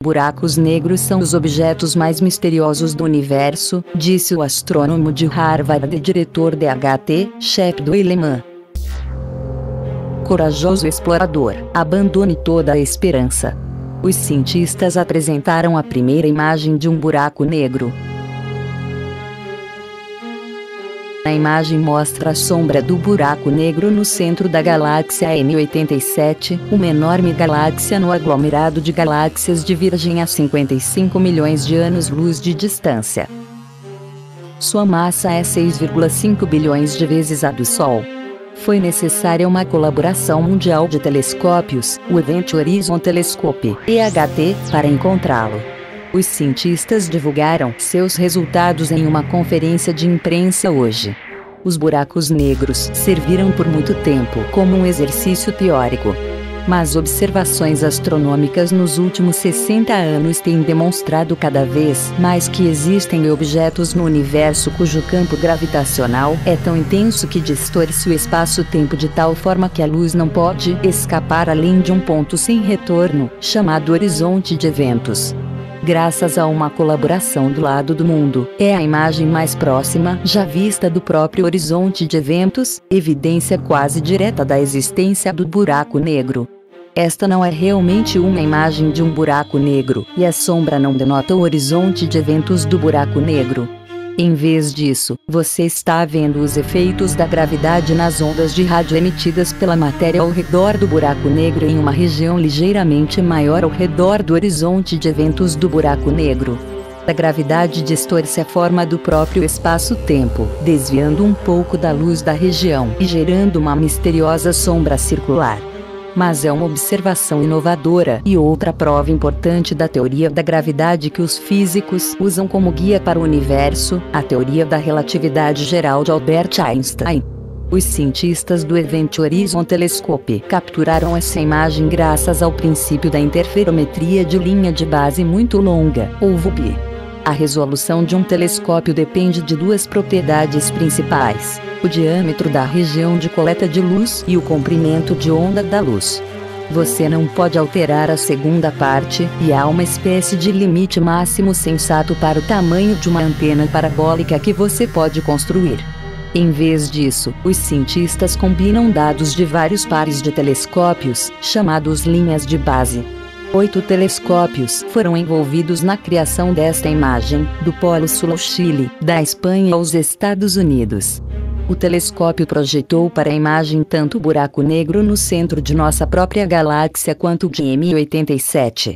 Buracos negros são os objetos mais misteriosos do universo, disse o astrônomo de Harvard e diretor DHT, Shep Doeleman. Corajoso explorador, abandone toda a esperança. Os cientistas apresentaram a primeira imagem de um buraco negro. A imagem mostra a sombra do buraco negro no centro da galáxia M87, uma enorme galáxia no aglomerado de galáxias de Virgem a 55 milhões de anos-luz de distância. Sua massa é 6,5 bilhões de vezes a do Sol. Foi necessária uma colaboração mundial de telescópios, o Event Horizon Telescope, EHT, para encontrá-lo. Os cientistas divulgaram seus resultados em uma conferência de imprensa hoje. Os buracos negros serviram por muito tempo como um exercício teórico. Mas observações astronômicas nos últimos 60 anos têm demonstrado cada vez mais que existem objetos no universo cujo campo gravitacional é tão intenso que distorce o espaço-tempo de tal forma que a luz não pode escapar além de um ponto sem retorno, chamado horizonte de eventos. Graças a uma colaboração do lado do mundo, é a imagem mais próxima já vista do próprio horizonte de eventos, evidência quase direta da existência do buraco negro. Esta não é realmente uma imagem de um buraco negro, e a sombra não denota o horizonte de eventos do buraco negro. Em vez disso, você está vendo os efeitos da gravidade nas ondas de rádio emitidas pela matéria ao redor do buraco negro em uma região ligeiramente maior ao redor do horizonte de eventos do buraco negro. A gravidade distorce a forma do próprio espaço-tempo, desviando um pouco da luz da região e gerando uma misteriosa sombra circular. Mas é uma observação inovadora e outra prova importante da teoria da gravidade que os físicos usam como guia para o universo, a teoria da relatividade geral de Albert Einstein. Os cientistas do Event Horizon Telescope capturaram essa imagem graças ao princípio da interferometria de linha de base muito longa, ou VUB. A resolução de um telescópio depende de duas propriedades principais: o diâmetro da região de coleta de luz e o comprimento de onda da luz. Você não pode alterar a segunda parte, e há uma espécie de limite máximo sensato para o tamanho de uma antena parabólica que você pode construir. Em vez disso, os cientistas combinam dados de vários pares de telescópios, chamados linhas de base. 8 telescópios foram envolvidos na criação desta imagem, do Polo Sul ao Chile, da Espanha aos Estados Unidos. O telescópio projetou para a imagem tanto o buraco negro no centro de nossa própria galáxia quanto o de M87.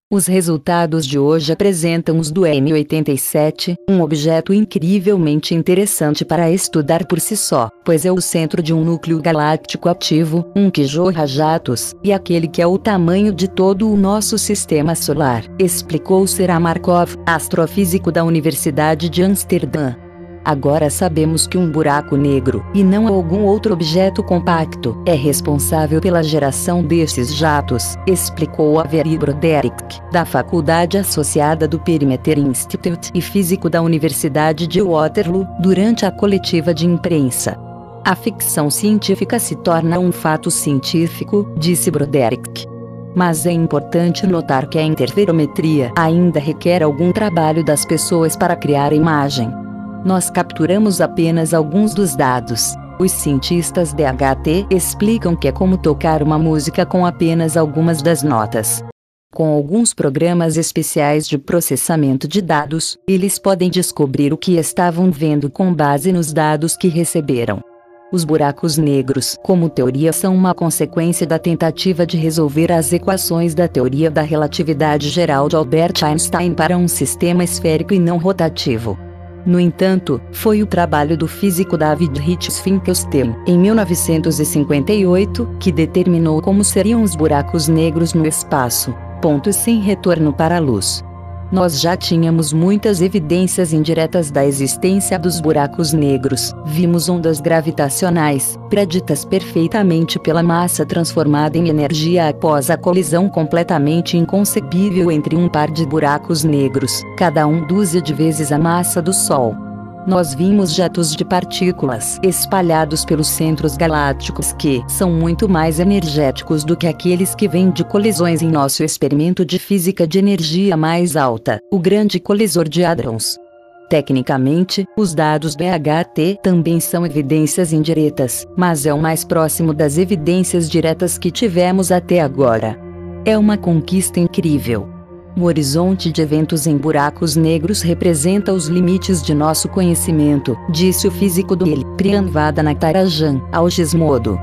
Os resultados de hoje apresentam os do M87, um objeto incrivelmente interessante para estudar por si só, pois é o centro de um núcleo galáctico ativo, um que jorra jatos, e aquele que é o tamanho de todo o nosso sistema solar, explicou Sera Markov, astrofísico da Universidade de Amsterdã. Agora sabemos que um buraco negro, e não algum outro objeto compacto, é responsável pela geração desses jatos, explicou Avery Broderick, da Faculdade Associada do Perimeter Institute e físico da Universidade de Waterloo, durante a coletiva de imprensa. A ficção científica se torna um fato científico, disse Broderick. Mas é importante notar que a interferometria ainda requer algum trabalho das pessoas para criar a imagem. Nós capturamos apenas alguns dos dados. Os cientistas DHT explicam que é como tocar uma música com apenas algumas das notas. Com alguns programas especiais de processamento de dados, eles podem descobrir o que estavam vendo com base nos dados que receberam. Os buracos negros, como teoria, são uma consequência da tentativa de resolver as equações da teoria da relatividade geral de Albert Einstein para um sistema esférico e não rotativo. No entanto, foi o trabalho do físico David Ritchie Finkelstein, em 1958, que determinou como seriam os buracos negros no espaço, pontos sem retorno para a luz. Nós já tínhamos muitas evidências indiretas da existência dos buracos negros. Vimos ondas gravitacionais, preditas perfeitamente pela massa transformada em energia após a colisão completamente inconcebível entre um par de buracos negros, cada um dúzia de vezes a massa do Sol. nós vimos jatos de partículas espalhados pelos centros galácticos que são muito mais energéticos do que aqueles que vêm de colisões em nosso experimento de física de energia mais alta, o Grande Colisor de Hadrons. Tecnicamente, os dados BHT também são evidências indiretas, mas é o mais próximo das evidências diretas que tivemos até agora. É uma conquista incrível. O horizonte de eventos em buracos negros representa os limites de nosso conhecimento, disse o físico do IL, Priyanvada Natarajan, ao Gizmodo.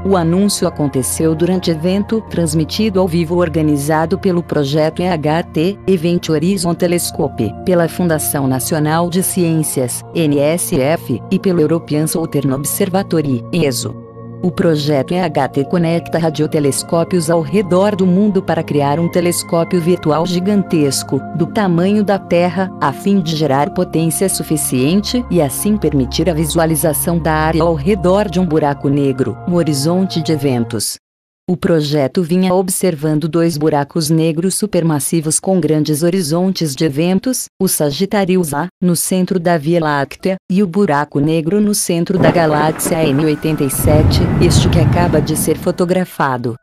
O anúncio aconteceu durante evento transmitido ao vivo organizado pelo projeto EHT, Event Horizon Telescope, pela Fundação Nacional de Ciências, NSF, e pelo European Southern Observatory, ESO. O projeto EHT conecta radiotelescópios ao redor do mundo para criar um telescópio virtual gigantesco, do tamanho da Terra, a fim de gerar potência suficiente e assim permitir a visualização da área ao redor de um buraco negro, o horizonte de eventos. O projeto vinha observando 2 buracos negros supermassivos com grandes horizontes de eventos, o Sagittarius A, no centro da Via Láctea, e o buraco negro no centro da galáxia M87, este que acaba de ser fotografado.